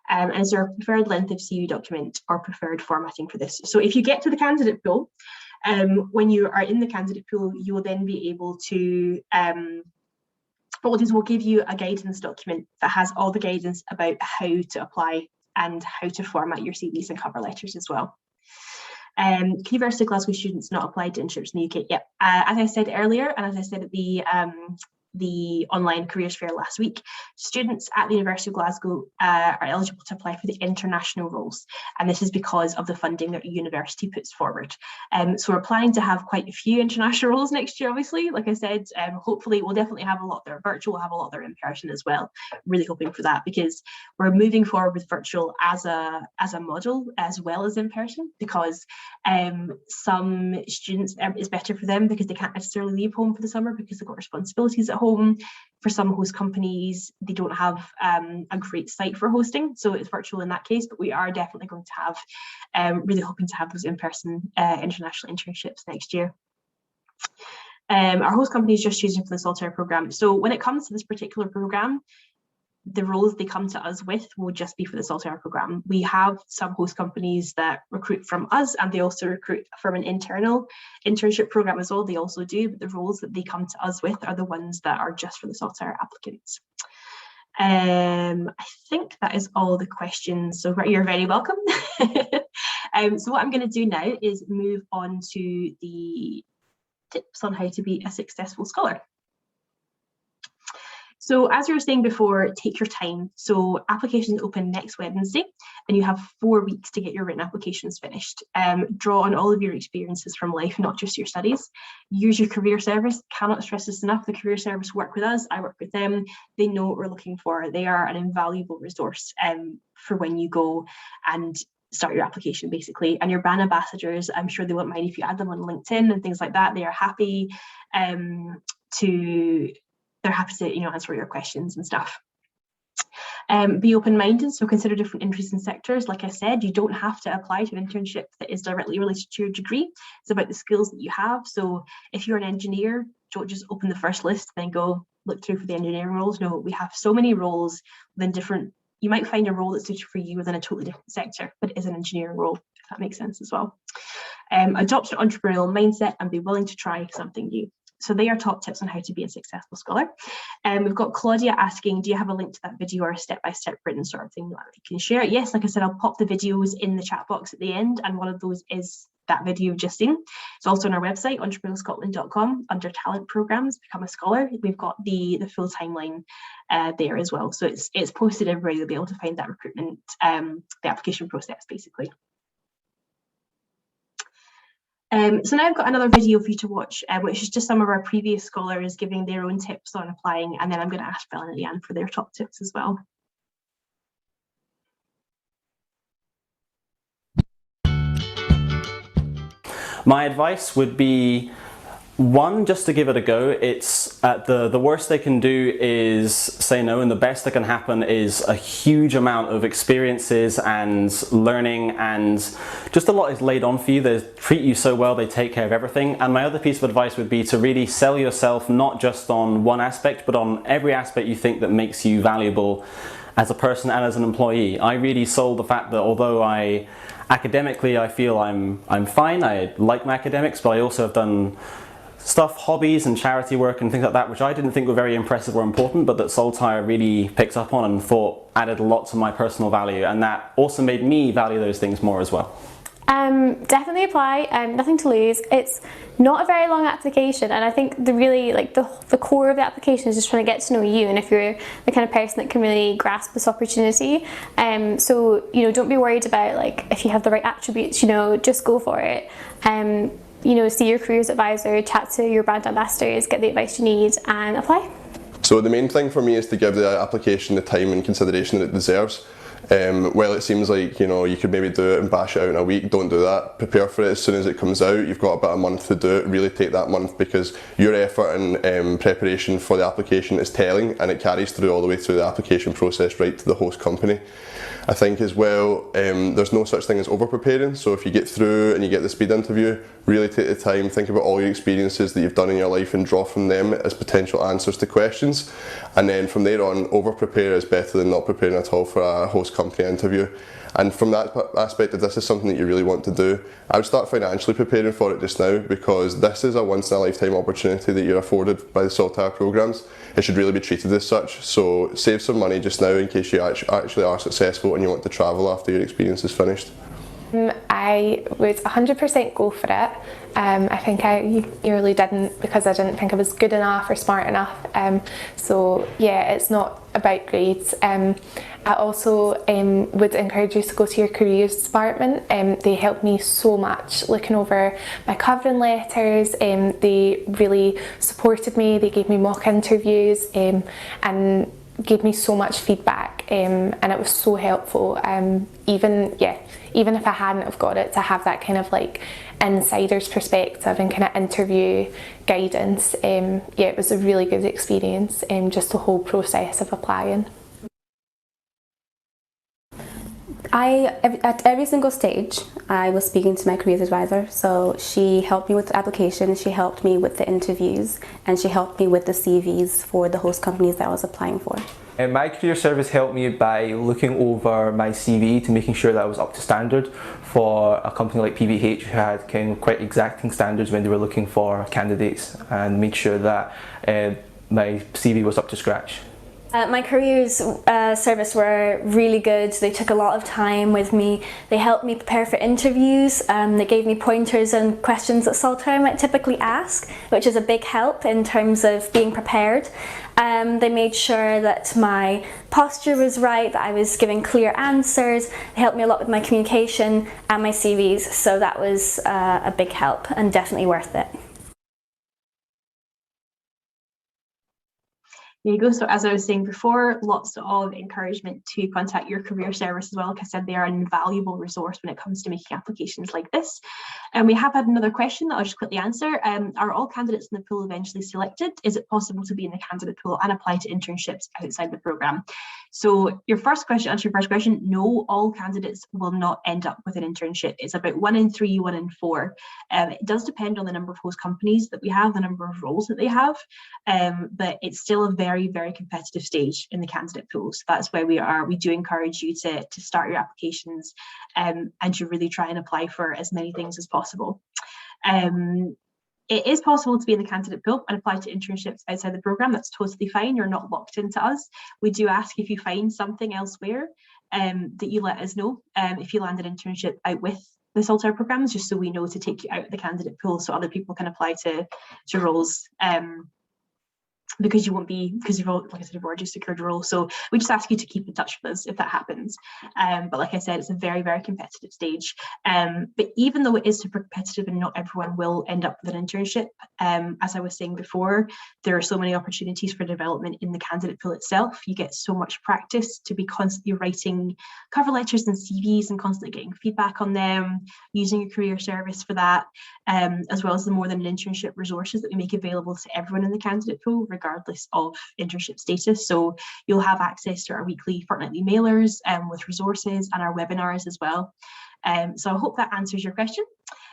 Speaker 1: And is there a preferred length of CV document or preferred formatting for this? So if you get to the candidate pool, when you are in the candidate pool, you will then be able to, what we'll do is we'll give you a guidance document that has all the guidance about how to apply and how to format your CVs and cover letters as well. Can University of Glasgow students not apply to internships in the UK? Yep. As I said earlier, and as I said at the online careers fair last week, students at the University of Glasgow are eligible to apply for the international roles, and this is because of the funding that the university puts forward. So we're planning to have quite a few international roles next year, obviously. Like I said, hopefully we'll definitely have a lot that are virtual, we'll have a lot that are in person as well. Really hoping for that, because we're moving forward with virtual as a model as well as in person, because some students, it's better for them because they can't necessarily leave home for the summer because they've got responsibilities at home. For some host companies, they don't have a great site for hosting, so it's virtual in that case, but we are definitely going to have, really hoping to have those in-person international internships next year. Our host company is just choosing for the Saltire programme. So when it comes to this particular programme, the roles they come to us with will just be for the Saltire programme. We have some host companies that recruit from us, and they also recruit from an internal internship programme as well. They also do, but the roles that they come to us with are the ones that are just for the Saltire applicants. I think that is all the questions, so you're very welcome. So what I'm going to do now is move on to the tips on how to be a successful scholar. So as you were saying before, take your time. So applications open next Wednesday, and you have 4 weeks to get your written applications finished. Draw on all of your experiences from life, not just your studies. Use your career service. Cannot stress this enough. The career service work with us. I work with them. They know what we're looking for. They are an invaluable resource for when you go and start your application, basically. And your brand ambassadors, I'm sure they won't mind if you add them on LinkedIn and things like that. They are happy they're happy to answer your questions and stuff. Be open-minded, so consider different interests and sectors. Like I said, you don't have to apply to an internship that is directly related to your degree. It's about the skills that you have. So if you're an engineer, don't just open the first list and then go, look through for the engineering roles. No, we have so many roles within different, you might find a role that's suited for you within a totally different sector, but it is an engineering role, if that makes sense as well. Adopt an entrepreneurial mindset and be willing to try something new. So they are top tips on how to be a successful scholar. We've got Claudia asking, do you have a link to that video or a step-by-step written sort of thing that you can share? Yes, like I said, I'll pop the videos in the chat box at the end, and one of those is that video you've just seen. It's also on our website, entrepreneurialscotland.com, under talent programs, become a scholar. We've got the full timeline there as well. So it's posted everywhere. You'll be able to find that recruitment, the application process basically. So now I've got another video for you to watch, which is just some of our previous scholars giving their own tips on applying, and then I'm going to ask Bill and Leanne for their top tips as well.
Speaker 5: My advice would be, one, just to give it a go. It's the worst they can do is say no, and the best that can happen is a huge amount of experiences and learning, and just a lot is laid on for you. They treat you so well, they take care of everything. And my other piece of advice would be to really sell yourself, not just on one aspect, but on every aspect you think that makes you valuable as a person and as an employee. I really sold the fact that although academically I feel I'm fine, I like my academics, but I also have done stuff, hobbies and charity work and things like that, which I didn't think were very impressive or important, but that Saltire really picked up on and thought added a lot to my personal value, and that also made me value those things more as well.
Speaker 6: Definitely apply, nothing to lose. It's not a very long application, and I think the core of the application is just trying to get to know you, and if you're the kind of person that can really grasp this opportunity. So, you know, don't be worried about like if you have the right attributes, you know, just go for it. You know, see your careers advisor, chat to your brand ambassadors, get the advice you need and apply.
Speaker 4: So the main thing for me is to give the application the time and consideration that it deserves. Well, it seems like, you know, you could maybe do it and bash it out in a week. Don't do that. Prepare for it as soon as it comes out. You've got about a month to do it. Really take that month, because your effort and preparation for the application is telling, and it carries through all the way through the application process right to the host company. I think as well, there's no such thing as over preparing. So if you get through and you get the speed interview, really take the time, think about all your experiences that you've done in your life and draw from them as potential answers to questions. And then from there on, over prepare is better than not preparing at all for a host company interview. And from that aspect, if this is something that you really want to do, I would start financially preparing for it just now, because this is a once in a lifetime opportunity that you're afforded by the Saltire programmes. It should really be treated as such. So save some money just now in case you actually are successful and you want to travel after your experience is finished.
Speaker 7: I would 100% go for it. I think I really didn't, because I didn't think I was good enough or smart enough. So yeah, it's not about grades. I also would encourage you to go to your careers department. They helped me so much looking over my covering letters. They really supported me. They gave me mock interviews and gave me so much feedback, and it was so helpful. Even if I hadn't have got it, to have that kind of like insider's perspective and kind of interview guidance, yeah, it was a really good experience, just the whole process of applying.
Speaker 8: At every single stage, I was speaking to my careers advisor. So she helped me with the application, she helped me with the interviews, and she helped me with the CVs for the host companies that I was applying for.
Speaker 9: And my career service helped me by looking over my CV to making sure that I was up to standard for a company like PVH, who had kind of quite exacting standards when they were looking for candidates, and make sure that my CV was up to scratch.
Speaker 8: My careers service were really good. They took a lot of time with me. They helped me prepare for interviews. They gave me pointers and questions that Saltire might typically ask, which is a big help in terms of being prepared. They made sure that my posture was right, that I was giving clear answers. They helped me a lot with my communication and my CVs, so that was a big help and definitely worth it.
Speaker 1: There you go. So as I was saying before, lots of encouragement to contact your career service as well. Like I said, they are an invaluable resource when it comes to making applications like this. And we have had another question that I'll just quickly answer. Are all candidates in the pool eventually selected? Is it possible to be in the candidate pool and apply to internships outside the programme? So your first question, answer your first question, no, all candidates will not end up with an internship. It's about 1 in 3, 1 in 4. It does depend on the number of host companies that we have, the number of roles that they have, but it's still a very, very competitive stage in the candidate pool. So that's where we are. We do encourage you to start your applications and to really try and apply for as many things as possible. It is possible to be in the candidate pool and apply to internships outside the programme. That's totally fine. You're not locked into us. We do ask if you find something elsewhere that you let us know if you land an internship out with the Saltire programmes, just so we know to take you out of the candidate pool so other people can apply to roles. Because you won't be, because you've already secured a role. So we just ask you to keep in touch with us if that happens. But like I said, it's a very, very competitive stage. But even though it is super competitive and not everyone will end up with an internship, as I was saying before, there are so many opportunities for development in the candidate pool itself. You get so much practice to be constantly writing cover letters and CVs and constantly getting feedback on them, using your career service for that, as well as the more than an internship resources that we make available to everyone in the candidate pool, regardless of internship status. So you'll have access to our weekly, fortnightly mailers with resources and our webinars as well. So I hope that answers your question.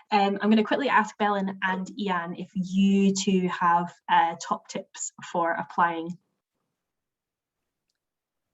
Speaker 1: I'm going to quickly ask Belen and Ian if you two have top tips for applying.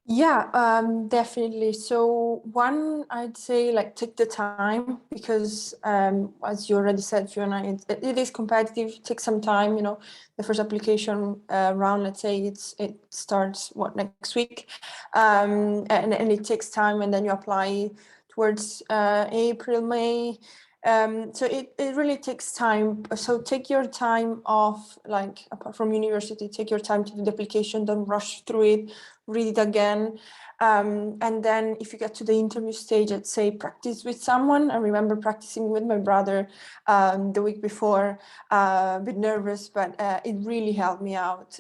Speaker 2: Yeah, definitely. So one, I'd say like take the time because as you already said, Fiona, it is competitive. Take some time, you know, the first application round, let's say it starts next week, and it takes time, and then you apply towards April, May. So it really takes time. So take your time off, like apart from university, take your time to do the application, don't rush through it, read it again. And then if you get to the interview stage, I'd say practice with someone. I remember practicing with my brother the week before, a bit nervous, but it really helped me out.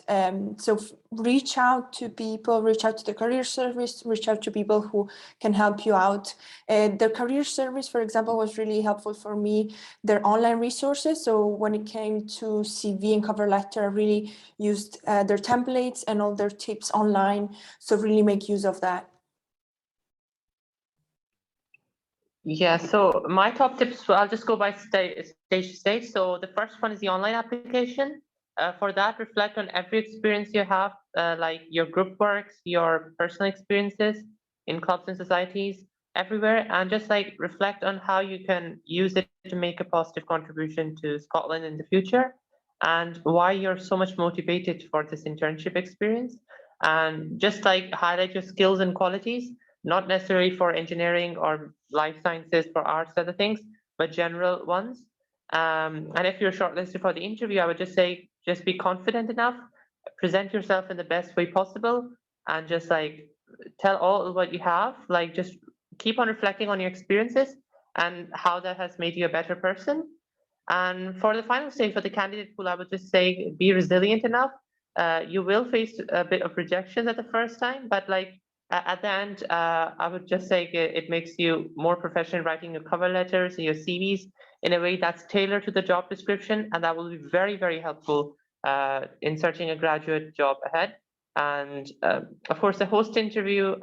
Speaker 2: So reach out to people, reach out to the career service, reach out to people who can help you out. The career service, for example, was really helpful for me. Their online resources. So when it came to CV and cover letter, I really used their templates and all their tips online. So really make use of that.
Speaker 3: Yeah, so my top tips, I'll just go by stage to stage. So the first one is the online application. For that, reflect on every experience you have, like your group works, your personal experiences in clubs and societies, everywhere, and just like reflect on how you can use it to make a positive contribution to Scotland in the future, and why you're so much motivated for this internship experience, and just like highlight your skills and qualities, not necessarily for engineering or life sciences, for arts, other things, but general ones. And if you're shortlisted for the interview, I would just say, just be confident enough, present yourself in the best way possible, and just like tell all what you have, like just keep on reflecting on your experiences and how that has made you a better person. And for the final stage, for the candidate pool, I would just say, be resilient enough. You will face a bit of rejection at the first time, but like at the end, I would just say it makes you more professional writing your cover letters and your CVs in a way that's tailored to the job description, and that will be very, very helpful in searching a graduate job ahead. And of course, the host interview,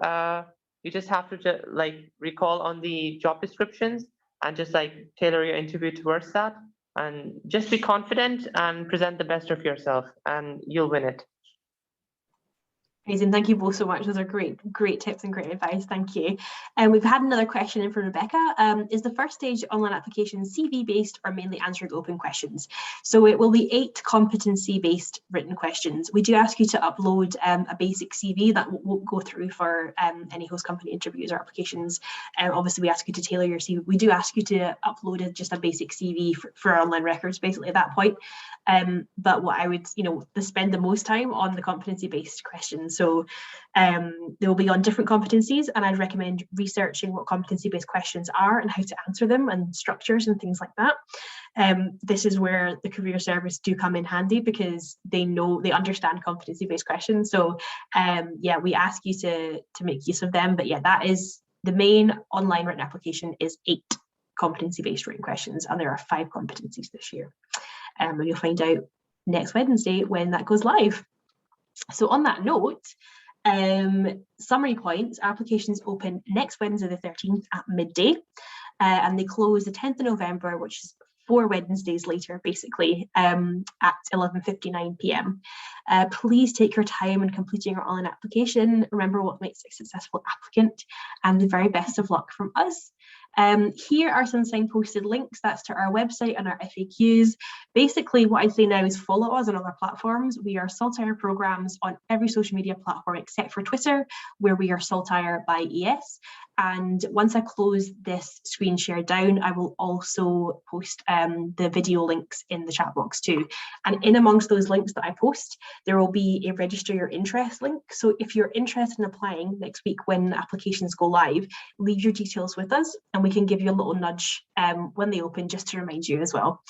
Speaker 3: you just have to like recall on the job descriptions and just like tailor your interview towards that, and just be confident and present the best of yourself, and you'll win it.
Speaker 1: Amazing, thank you both so much. Those are great tips and great advice. Thank you. And we've had another question in from Rebecca. Is the first stage online application CV based or mainly answering open questions? So it will be 8 competency based written questions. We do ask you to upload a basic CV that won't go through for any host company interviews or applications. Obviously we ask you to tailor your CV. We do ask you to upload just a basic CV for our online records basically at that point. But what I would, spend the most time on the competency-based questions. So they will be on different competencies, and I'd recommend researching what competency-based questions are and how to answer them and structures and things like that. This is where the career service do come in handy, because they understand competency-based questions. So yeah, we ask you to make use of them. But yeah, that is the main online written application is 8 competency-based written questions, and there are 5 competencies this year. And you'll find out next Wednesday when that goes live. So on that note, summary points: applications open next Wednesday the 13th at midday, and they close the 10th of November, which is 4 Wednesdays later, basically, at 11:59 p.m. Please take your time in completing your online application. Remember what makes a successful applicant, and the very best of luck from us. Here are some signposted links. That's to our website and our FAQs. Basically, what I'd say now is follow us on other platforms. We are Saltire Programmes on every social media platform except for Twitter, where we are Saltire by ES. And once I close this screen share down, I will also post the video links in the chat box too. And in amongst those links that I post, there will be a register your interest link. So if you're interested in applying next week when applications go live, leave your details with us and we can give you a little nudge when they open, just to remind you as well.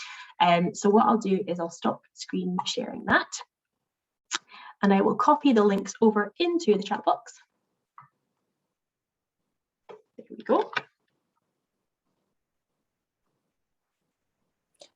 Speaker 1: So what I'll do is I'll stop screen sharing that, and I will copy the links over into the chat box. There we go.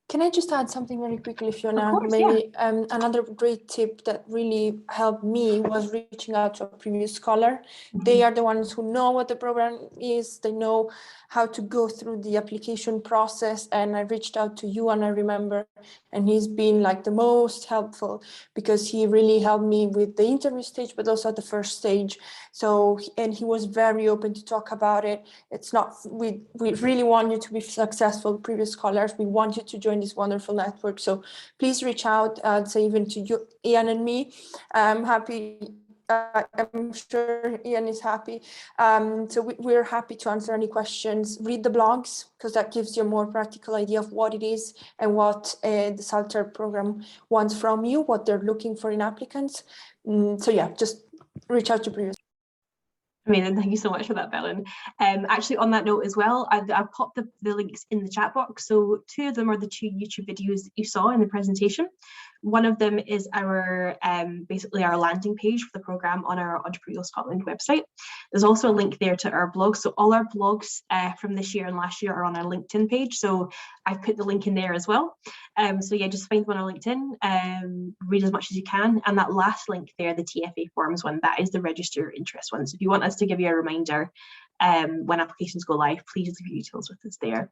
Speaker 2: Can I just add something very quickly, Fiona?
Speaker 1: Of course,
Speaker 2: Maybe another great tip that really helped me was reaching out to a previous scholar. They are the ones who know what the program is. They know how to go through the application process. And I reached out to you, and I remember, and he's been like the most helpful, because he really helped me with the interview stage, but also at the first stage. So, and he was very open to talk about it. It's not, we really want you to be successful, previous scholars. We want you to join this wonderful network. So please reach out, say even to you, Ian and me. I'm happy. I'm sure Ian is happy. So we're happy to answer any questions. Read the blogs, because that gives you a more practical idea of what it is and what the Saltire program wants from you, what they're looking for in applicants. So yeah, just reach out to previous.
Speaker 1: Amazing, thank you so much for that, Belen. Actually, on that note as well, I've popped the links in the chat box. So 2 of them are the 2 YouTube videos that you saw in the presentation. One of them is our basically our landing page for the programme on our Entrepreneurial Scotland website. There's also a link there to our blog. So all our blogs from this year and last year are on our LinkedIn page. So I've put the link in there as well. So yeah, just find one on LinkedIn, read as much as you can. And that last link there, the TFA forms one, that is the register your interest one. So if you want us to give you a reminder when applications go live, please leave your details with us there.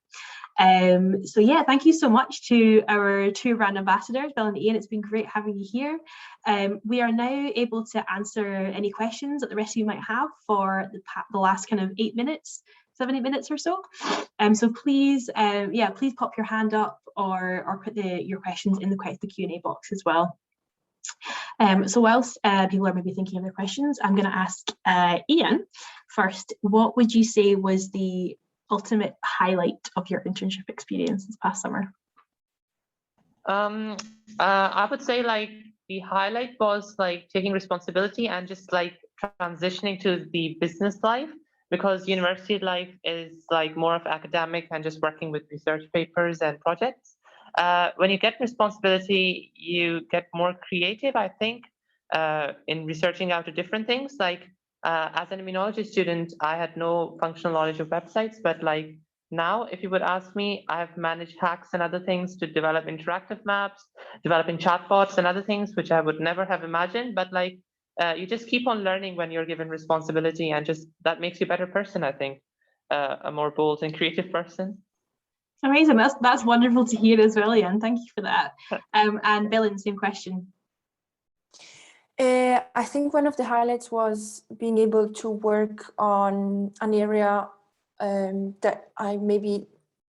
Speaker 1: So yeah, thank you so much to our 2 brand ambassadors, Belen and Ian. It's been great having you here. We are now able to answer any questions that the rest of you might have for the last kind of 8 minutes, 7, 8 minutes or so. So please, yeah, please pop your hand up or put your questions in the Q&A box as well. So whilst people are maybe thinking of their questions, I'm going to ask Ian first. What would you say was the ultimate highlight of your internship experience this past summer?
Speaker 3: I would say like the highlight was like taking responsibility and just like transitioning to the business life, because university life is like more of academic and just working with research papers and projects. When you get responsibility, you get more creative, I think, in researching out to different things. Like as an immunology student, I had no functional knowledge of websites, but like now, if you would ask me, I've managed hacks and other things to develop interactive maps, developing chatbots and other things, which I would never have imagined. But like you just keep on learning when you're given responsibility, and just that makes you a better person, I think, a more bold and creative person.
Speaker 1: Amazing, that's wonderful to hear as well, Ian. Thank you for that. And Belen, same question.
Speaker 2: I think one of the highlights was being able to work on an area that I maybe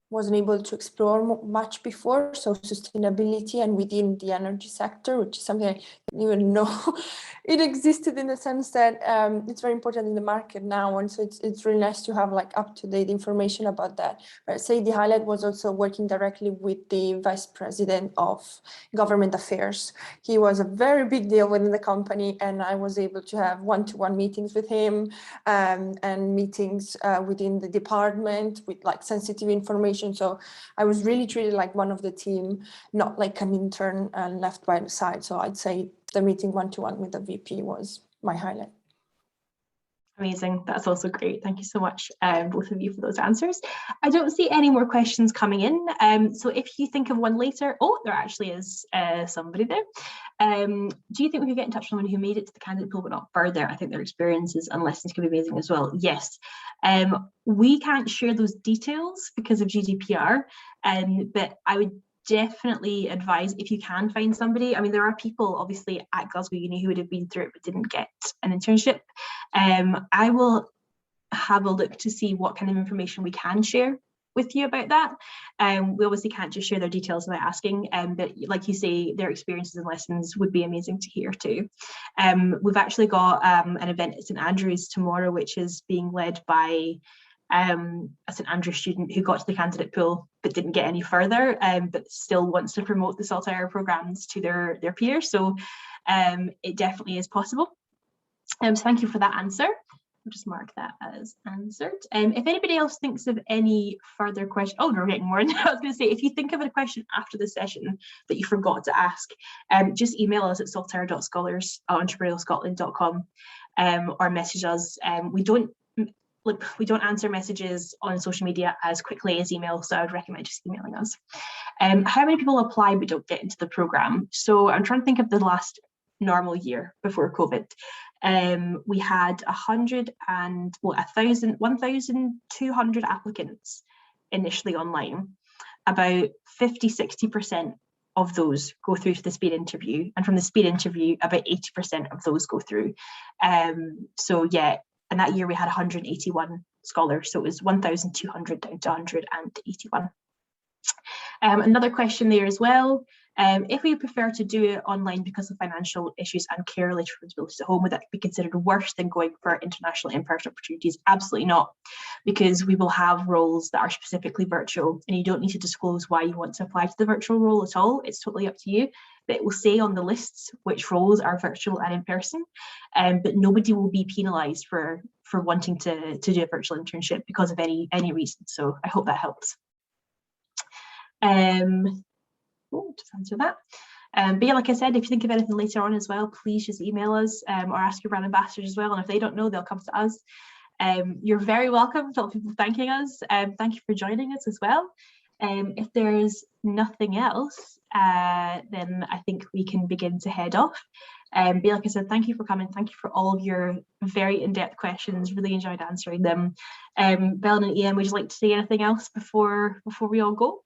Speaker 2: wasn't able to explore much before, so sustainability and within the energy sector, which is something even know it existed, in the sense that it's very important in the market now, and so it's really nice to have like up-to-date information about that. But say the highlight was also working directly with the Vice President of Government Affairs. He was a very big deal within the company, and I was able to have one-to-one meetings with him, and meetings within the department with like sensitive information. So I was really treated like one of the team, not like an intern and left by the side. So I'd say the meeting one-to-one with the VP was my highlight.
Speaker 1: Amazing. That's also great. Thank you so much, both of you, for those answers. I don't see any more questions coming in. So if you think of one later, oh, there actually is somebody there. Do you think we could get in touch with someone who made it to the candidate pool but not further? I think their experiences and lessons could be amazing as well. Yes. We can't share those details because of GDPR, but I would definitely advise, if you can find somebody. I mean, there are people obviously at Glasgow Uni who would have been through it but didn't get an internship. I will have a look to see what kind of information we can share with you about that. We obviously can't just share their details without asking, but like you say, their experiences and lessons would be amazing to hear too. We've actually got an event at St Andrews tomorrow, which is being led by a St Andrews student who got to the candidate pool but didn't get any further, but still wants to promote the Saltire programmes to their peers. So it definitely is possible. So thank you for that answer. I'll just mark that as answered. If anybody else thinks of any further questions, oh, no, we're getting more. I was going to say, if you think of a question after the session that you forgot to ask, just email us at saltire.scholars@entrepreneurialscotland.com, or message us. We don't answer messages on social media as quickly as email, so I would recommend just emailing us. How many people apply but don't get into the programme? So I'm trying to think of the last normal year before COVID. We had 1,200 applicants initially online. About 50–60% of those go through to the speed interview, and from the speed interview about 80% of those go through. So yeah, and that year we had 181 scholars, so it was 1,200 down to 181. Another question there as well. If we prefer to do it online because of financial issues and care-related responsibilities at home, would that be considered worse than going for international in-person opportunities? Absolutely not, because we will have roles that are specifically virtual, and you don't need to disclose why you want to apply to the virtual role at all. It's totally up to you. But it will say on the lists which roles are virtual and in person, but nobody will be penalised for wanting to do a virtual internship because of any reason. So I hope that helps. Just answer that. But yeah, like I said, if you think of anything later on as well, please just email us, or ask your brand ambassadors as well, and if they don't know, they'll come to us. You're very welcome to all people thanking us. Thank you for joining us as well. If there's nothing else, then I think we can begin to head off. But like I said, thank you for coming. Thank you for all of your very in-depth questions. Really enjoyed answering them. Bellen and Ian, would you like to say anything else before we all go?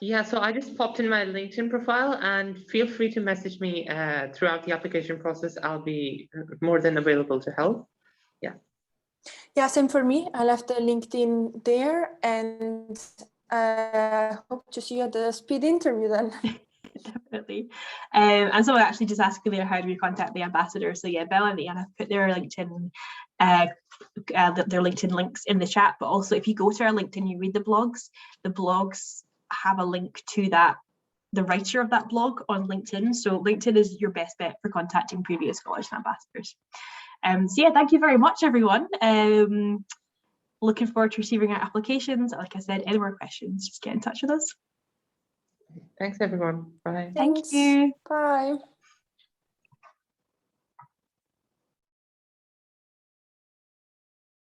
Speaker 3: Yeah, so I just popped in my LinkedIn profile, and feel free to message me throughout the application process. I'll be more than available to help. Yeah.
Speaker 2: Yeah, same for me. I left the LinkedIn there, and hope to see you at the speed interview then.
Speaker 1: Definitely. And so I actually just asked you there, how do we contact the ambassador? So yeah, Bella and Ian have put their LinkedIn links in the chat, but also if you go to our LinkedIn, you read the blogs have a link to the writer of that blog on LinkedIn. So LinkedIn is your best bet for contacting previous scholars and ambassadors. So yeah, thank you very much, everyone. Looking forward to receiving our applications. Like I said, any more questions, just get in touch with us.
Speaker 3: Thanks, everyone. Bye.
Speaker 1: Thank you.
Speaker 2: Bye.